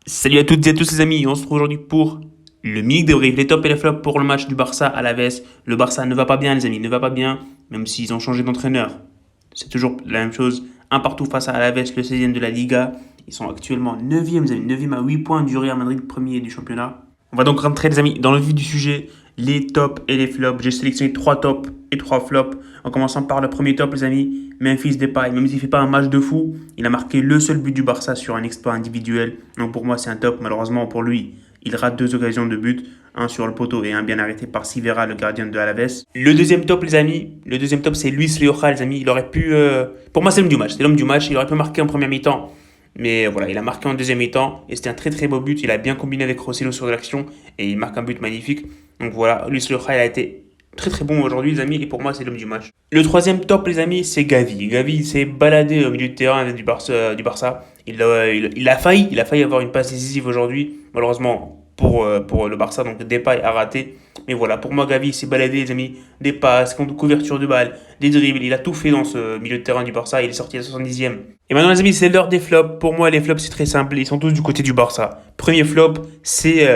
Salut à toutes et à tous les amis, on se retrouve aujourd'hui pour le mini débrief, les tops et les flops pour le match du Barça à l'Aves. Le Barça ne va pas bien les amis, ne va pas bien, même s'ils ont changé d'entraîneur. C'est toujours la même chose, un partout face à l'Aves, le 16e de la Liga. Ils sont actuellement 9e les amis, 9e à 8 points du Real Madrid, premier du championnat. On va donc rentrer les amis dans le vif du sujet, les tops et les flops. J'ai sélectionné 3 tops et 3 flops. En commençant par le premier top les amis, Memphis Depay. Même s'il ne fait pas un match de fou, il a marqué le seul but du Barça sur un exploit individuel. Donc pour moi c'est un top, malheureusement pour lui. Il rate 2 occasions de but, un sur le poteau et un bien arrêté par Sivera, le gardien de Alaves. Le deuxième top, les amis, le deuxième top, c'est Luis Rioja, les amis. Il aurait pu. Pour moi, c'est l'homme du match. C'est l'homme du match. Il aurait pu marquer en première mi-temps. Mais voilà, il a marqué en deuxième mi-temps. Et c'était un très très beau but. Il a bien combiné avec Rosselló sur l'action. Et il marque un but magnifique. Donc voilà, Luis Rioja, il a été très très bon aujourd'hui, les amis. Et pour moi, c'est l'homme du match. Le troisième top, les amis, c'est Gavi. Gavi, il s'est baladé au milieu de terrain du Barça. Il a failli avoir une passe décisive aujourd'hui. Malheureusement, pour le Barça, donc Depay a raté. Mais voilà, pour moi, Gavi s'est baladé, les amis. Des passes, couverture de balle, des dribbles. Il a tout fait dans ce milieu de terrain du Barça. Il est sorti à la 70e. Et maintenant, les amis, c'est l'heure des flops. Pour moi, les flops, c'est très simple. Ils sont tous du côté du Barça. Premier flop, c'est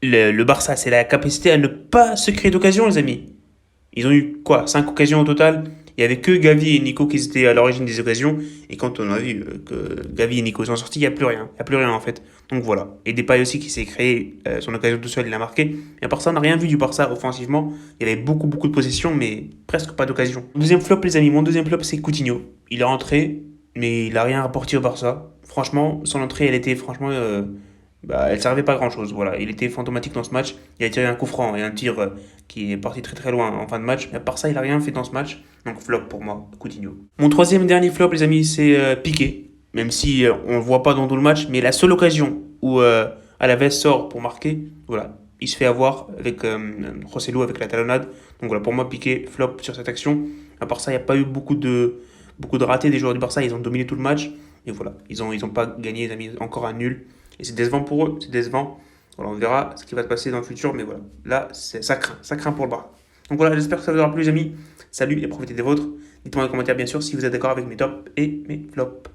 le Barça. C'est la capacité à ne pas se créer d'occasion, les amis. Ils ont eu quoi? 5 occasions au total. Il n'y avait que Gavi et Nico qui étaient à l'origine des occasions. Et quand on a vu que Gavi et Nico sont sortis, il n'y a plus rien. Il n'y a plus rien en fait. Donc voilà. Et Depay aussi qui s'est créé son occasion tout seul, il a marqué. Et à part ça, on n'a rien vu du Barça offensivement. Il y avait beaucoup, beaucoup de possessions, mais presque pas d'occasion. Deuxième flop, les amis. Mon deuxième flop, c'est Coutinho. Il est rentré, mais il n'a rien rapporté au Barça. Franchement, son entrée, elle était franchement. Elle servait pas à grand chose. Voilà, il était fantomatique dans ce match. Il a tiré un coup franc et un tir qui est parti très très loin en fin de match. Mais à part ça, il a rien fait dans ce match. Donc flop pour moi, Coutinho. Mon troisième et dernier flop, les amis, c'est Piqué. Même si on ne le voit pas dans tout le match, mais la seule occasion où Alaves sort pour marquer, voilà, il se fait avoir avec Rosselló avec la talonnade. Donc voilà, pour moi, Piqué, flop sur cette action. À part ça, il n'y a pas eu beaucoup de ratés des joueurs du Barça. Ils ont dominé tout le match. Et voilà, ils ont pas gagné, les amis, encore un nul. Et c'est décevant pour eux, c'est décevant. Voilà, on verra ce qui va se passer dans le futur, mais voilà, là, ça craint pour le Barça. Donc voilà, j'espère que ça vous aura plu, les amis. Salut et profitez des vôtres. Dites-moi dans les commentaires, bien sûr, si vous êtes d'accord avec mes tops et mes flops.